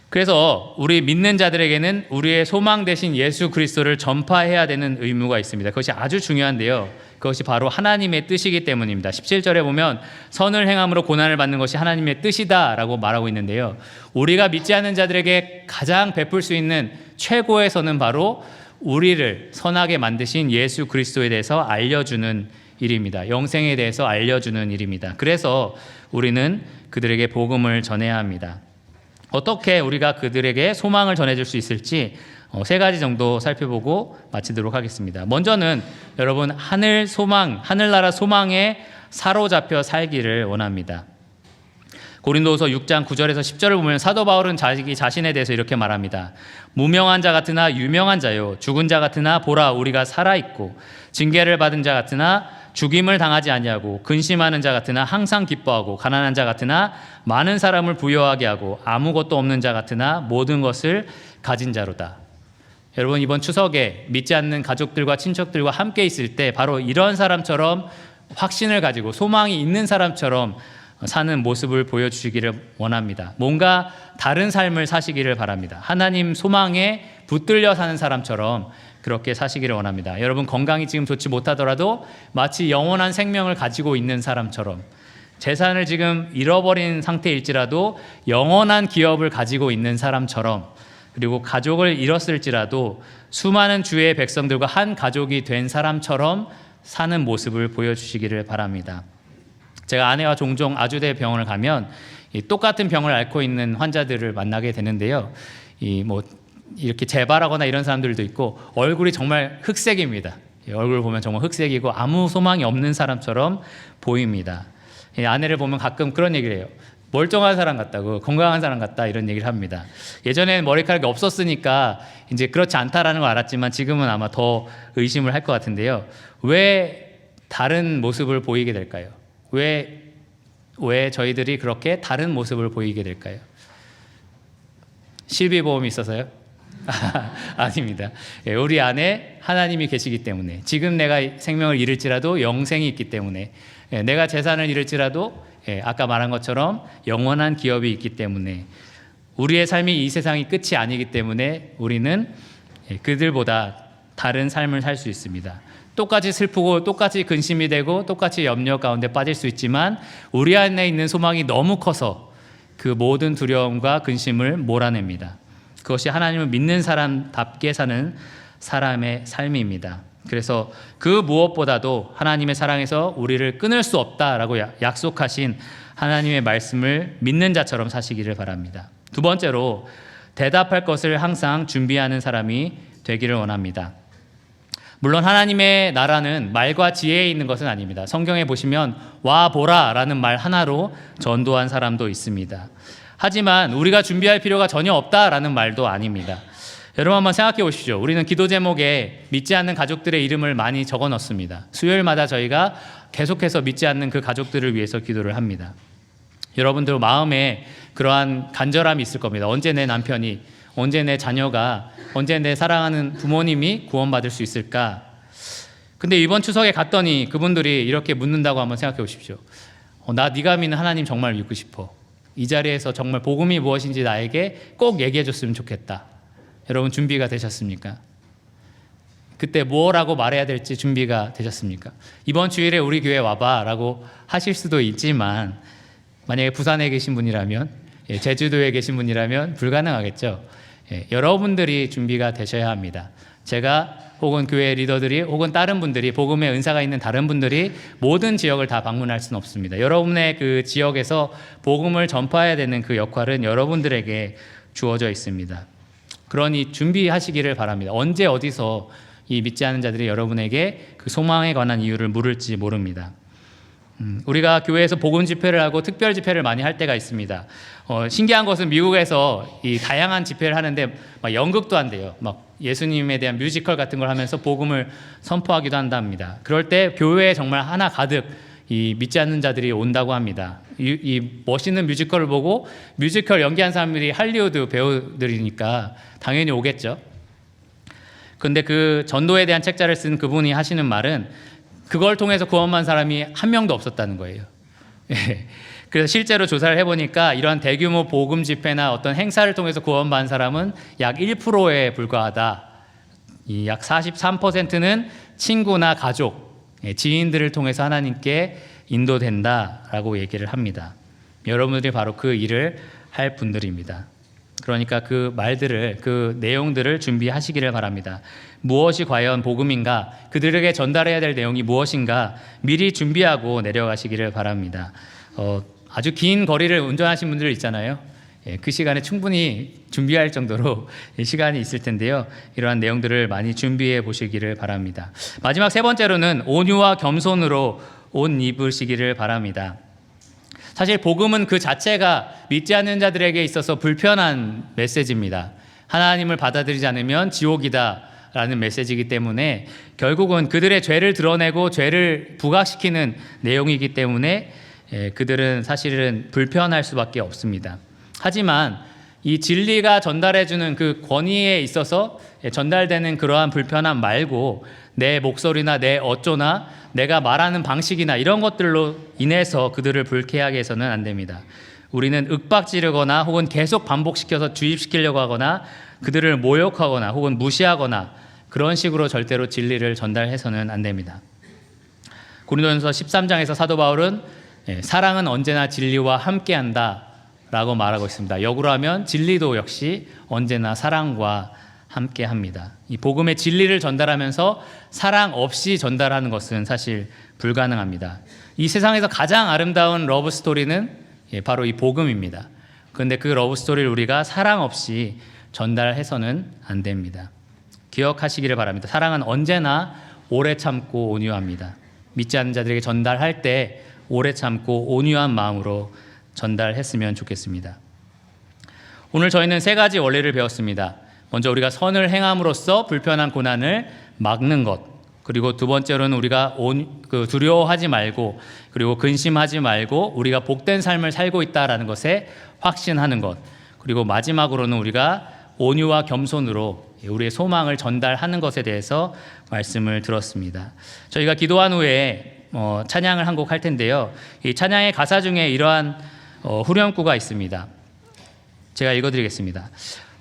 그래서 우리 믿는 자들에게는 우리의 소망 되신 예수 그리스도를 전파해야 되는 의무가 있습니다. 그것이 아주 중요한데요. 그것이 바로 하나님의 뜻이기 때문입니다. 17절에 보면 선을 행함으로 고난을 받는 것이 하나님의 뜻이다라고 말하고 있는데요. 우리가 믿지 않는 자들에게 가장 베풀 수 있는 최고의 선은 바로 우리를 선하게 만드신 예수 그리스도에 대해서 알려주는 일입니다. 영생에 대해서 알려주는 일입니다. 그래서 우리는 그들에게 복음을 전해야 합니다. 어떻게 우리가 그들에게 소망을 전해줄 수 있을지 세 가지 정도 살펴보고 마치도록 하겠습니다. 먼저는 여러분 하늘나라 소망에 사로잡혀 살기를 원합니다. 고린도후서 6장 9절에서 10절을 보면 사도 바울은 자기 자신에 대해서 이렇게 말합니다. 무명한 자 같으나 유명한 자요, 죽은 자 같으나 보라 우리가 살아있고, 징계를 받은 자 같으나 죽임을 당하지 아니하고, 근심하는 자 같으나 항상 기뻐하고, 가난한 자 같으나 많은 사람을 부유하게 하고, 아무것도 없는 자 같으나 모든 것을 가진 자로다. 여러분 이번 추석에 믿지 않는 가족들과 친척들과 함께 있을 때 바로 이런 사람처럼 확신을 가지고 소망이 있는 사람처럼 사는 모습을 보여주시기를 원합니다. 뭔가 다른 삶을 사시기를 바랍니다. 하나님 소망에 붙들려 사는 사람처럼 그렇게 사시기를 원합니다. 여러분 건강이 지금 좋지 못하더라도 마치 영원한 생명을 가지고 있는 사람처럼, 재산을 지금 잃어버린 상태일지라도 영원한 기업을 가지고 있는 사람처럼, 그리고 가족을 잃었을지라도 수많은 주의 백성들과 한 가족이 된 사람처럼 사는 모습을 보여주시기를 바랍니다. 제가 아내와 종종 아주대 병원을 가면 똑같은 병을 앓고 있는 환자들을 만나게 되는데요. 이렇게 재발하거나 이런 사람들도 있고 얼굴이 정말 흑색입니다. 얼굴을 보면 정말 흑색이고 아무 소망이 없는 사람처럼 보입니다. 아내를 보면 가끔 그런 얘기를 해요. 멀쩡한 사람 같다고, 건강한 사람 같다, 이런 얘기를 합니다. 예전에는 머리카락이 없었으니까 이제 그렇지 않다라는 걸 알았지만 지금은 아마 더 의심을 할 것 같은데요. 왜 다른 모습을 보이게 될까요? 왜 저희들이 그렇게 다른 모습을 보이게 될까요? 실비보험이 있어서요? 아닙니다. 우리 안에 하나님이 계시기 때문에, 지금 내가 생명을 잃을지라도 영생이 있기 때문에, 내가 재산을 잃을지라도 아까 말한 것처럼 영원한 기업이 있기 때문에, 우리의 삶이 이 세상이 끝이 아니기 때문에 우리는 그들보다 다른 삶을 살 수 있습니다. 똑같이 슬프고 똑같이 근심이 되고 똑같이 염려 가운데 빠질 수 있지만 우리 안에 있는 소망이 너무 커서 그 모든 두려움과 근심을 몰아냅니다. 그것이 하나님을 믿는 사람답게 사는 사람의 삶입니다. 그래서 그 무엇보다도 하나님의 사랑에서 우리를 끊을 수 없다라고 약속하신 하나님의 말씀을 믿는 자처럼 사시기를 바랍니다. 두 번째로, 대답할 것을 항상 준비하는 사람이 되기를 원합니다. 물론 하나님의 나라는 말과 지혜에 있는 것은 아닙니다. 성경에 보시면 와 보라 라는 말 하나로 전도한 사람도 있습니다. 하지만 우리가 준비할 필요가 전혀 없다라는 말도 아닙니다. 여러분 한번 생각해 보십시오. 우리는 기도 제목에 믿지 않는 가족들의 이름을 많이 적어 넣습니다. 수요일마다 저희가 계속해서 믿지 않는 그 가족들을 위해서 기도를 합니다. 여러분들 마음에 그러한 간절함이 있을 겁니다. 언제 내 남편이, 언제 내 자녀가, 언제 내 사랑하는 부모님이 구원받을 수 있을까? 근데 이번 추석에 갔더니 그분들이 이렇게 묻는다고 한번 생각해 보십시오. 나 네가 믿는 하나님 정말 믿고 싶어. 이 자리에서 정말 복음이 무엇인지 나에게 꼭 얘기해 줬으면 좋겠다. 여러분 준비가 되셨습니까? 그때 뭐라고 말해야 될지 준비가 되셨습니까? 이번 주일에 우리 교회 와봐 라고 하실 수도 있지만, 만약에 부산에 계신 분이라면, 제주도에 계신 분이라면 불가능하겠죠. 여러분들이 준비가 되셔야 합니다. 제가 혹은 교회 리더들이 혹은 다른 분들이, 복음의 은사가 있는 다른 분들이 모든 지역을 다 방문할 수는 없습니다. 여러분의 그 지역에서 복음을 전파해야 되는 그 역할은 여러분들에게 주어져 있습니다. 그러니 준비하시기를 바랍니다. 언제 어디서 이 믿지 않는 자들이 여러분에게 그 소망에 관한 이유를 물을지 모릅니다. 우리가 교회에서 복음 집회를 하고 특별 집회를 많이 할 때가 있습니다. 신기한 것은 미국에서 이 다양한 집회를 하는데 막 연극도 한대요. 막 예수님에 대한 뮤지컬 같은 걸 하면서 복음을 선포하기도 한답니다. 그럴 때 교회에 정말 하나 가득 이 믿지 않는 자들이 온다고 합니다. 이 멋있는 뮤지컬을 보고 뮤지컬 연기한 사람들이 할리우드 배우들이니까 당연히 오겠죠. 그런데 그 전도에 대한 책자를 쓴 그분이 하시는 말은 그걸 통해서 구원받은 사람이 한 명도 없었다는 거예요. 그래서 실제로 조사를 해보니까 이러한 대규모 복음 집회나 어떤 행사를 통해서 구원받은 사람은 약 1%에 불과하다. 이 약 43%는 친구나 가족, 지인들을 통해서 하나님께 인도된다라고 얘기를 합니다. 여러분들이 바로 그 일을 할 분들입니다. 그러니까 그 말들을, 그 내용들을 준비하시기를 바랍니다. 무엇이 과연 복음인가, 그들에게 전달해야 될 내용이 무엇인가 미리 준비하고 내려가시기를 바랍니다. 아주 긴 거리를 운전하신 분들 있잖아요. 그 시간에 충분히 준비할 정도로 시간이 있을 텐데요. 이러한 내용들을 많이 준비해 보시기를 바랍니다. 마지막 세 번째로는 온유와 겸손으로 옷 입으시기를 바랍니다. 사실 복음은 그 자체가 믿지 않는 자들에게 있어서 불편한 메시지입니다. 하나님을 받아들이지 않으면 지옥이다 라는 메시지이기 때문에 결국은 그들의 죄를 드러내고 죄를 부각시키는 내용이기 때문에 그들은 사실은 불편할 수밖에 없습니다. 하지만 이 진리가 전달해주는 그 권위에 있어서 전달되는 그러한 불편함 말고 내 목소리나 내 어조나 내가 말하는 방식이나 이런 것들로 인해서 그들을 불쾌하게 해서는 안 됩니다. 우리는 윽박지르거나 혹은 계속 반복시켜서 주입시키려고 하거나 그들을 모욕하거나 혹은 무시하거나 그런 식으로 절대로 진리를 전달해서는 안 됩니다. 고린도전서 13장에서 사도 바울은 사랑은 언제나 진리와 함께한다 라고 말하고 있습니다. 역으로 하면 진리도 역시 언제나 사랑과 함께합니다. 이 복음의 진리를 전달하면서 사랑 없이 전달하는 것은 사실 불가능합니다. 이 세상에서 가장 아름다운 러브 스토리는 바로 이 복음입니다. 그런데 그 러브 스토리를 우리가 사랑 없이 전달해서는 안 됩니다. 기억하시기를 바랍니다. 사랑은 언제나 오래 참고 온유합니다. 믿지 않는 자들에게 전달할 때 오래 참고 온유한 마음으로 전달했으면 좋겠습니다. 오늘 저희는 세 가지 원리를 배웠습니다. 먼저 우리가 선을 행함으로써 불편한 고난을 막는 것, 그리고 두 번째로는 우리가 두려워하지 말고 그리고 근심하지 말고 우리가 복된 삶을 살고 있다라는 것에 확신하는 것, 그리고 마지막으로는 우리가 온유와 겸손으로 우리의 소망을 전달하는 것에 대해서 말씀을 들었습니다. 저희가 기도한 후에 찬양을 한 곡 할 텐데요. 이 찬양의 가사 중에 이러한 후렴구가 있습니다. 제가 읽어드리겠습니다.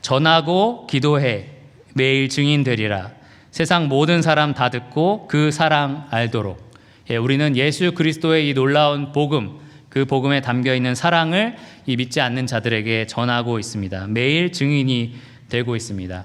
전하고 기도해 매일 증인 되리라. 세상 모든 사람 다 듣고 그 사랑 알도록. 우리는 예수 그리스도의 이 놀라운 복음, 그 복음에 담겨있는 사랑을 이 믿지 않는 자들에게 전하고 있습니다. 매일 증인이 되고 있습니다.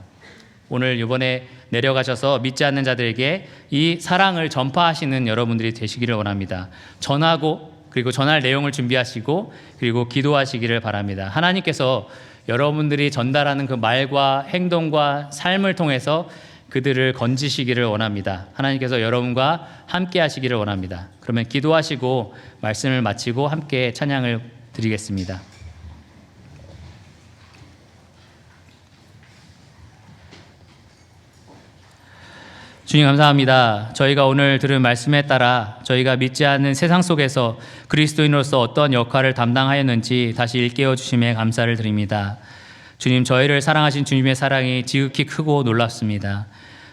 오늘 이번에 내려가셔서 믿지 않는 자들에게 이 사랑을 전파하시는 여러분들이 되시기를 원합니다. 전하고 그리고 전할 내용을 준비하시고 그리고 기도하시기를 바랍니다. 하나님께서 여러분들이 전달하는 그 말과 행동과 삶을 통해서 그들을 건지시기를 원합니다. 하나님께서 여러분과 함께 하시기를 원합니다. 그러면 기도하시고 말씀을 마치고 함께 찬양을 드리겠습니다. 주님 감사합니다. 저희가 오늘 들은 말씀에 따라 저희가 믿지 않는 세상 속에서 그리스도인으로서 어떤 역할을 담당하였는지 다시 일깨워 주심에 감사를 드립니다. 주님, 저희를 사랑하신 주님의 사랑이 지극히 크고 놀랍습니다.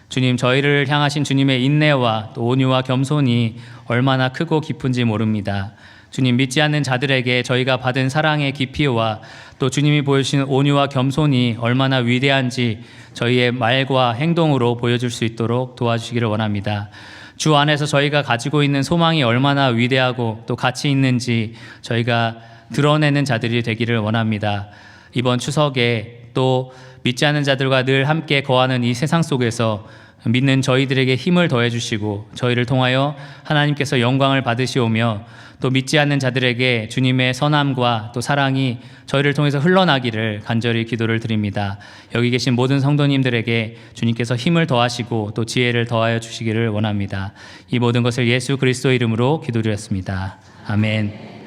주님, 저희를 향하신 주님의 인내와 또 온유와 겸손이 얼마나 크고 깊은지 모릅니다. 주님, 믿지 않는 자들에게 저희가 받은 사랑의 깊이와 또 주님이 보여주신 온유와 겸손이 얼마나 위대한지 저희의 말과 행동으로 보여줄 수 있도록 도와주시기를 원합니다. 주 안에서 저희가 가지고 있는 소망이 얼마나 위대하고 또 가치 있는지 저희가 드러내는 자들이 되기를 원합니다. 이번 추석에 또 믿지 않는 자들과 늘 함께 거하는 이 세상 속에서 믿는 저희들에게 힘을 더해 주시고 저희를 통하여 하나님께서 영광을 받으시오며 또 믿지 않는 자들에게 주님의 선함과 또 사랑이 저희를 통해서 흘러나기를 간절히 기도를 드립니다. 여기 계신 모든 성도님들에게 주님께서 힘을 더하시고 또 지혜를 더하여 주시기를 원합니다. 이 모든 것을 예수 그리스도 이름으로 기도드렸습니다. 아멘.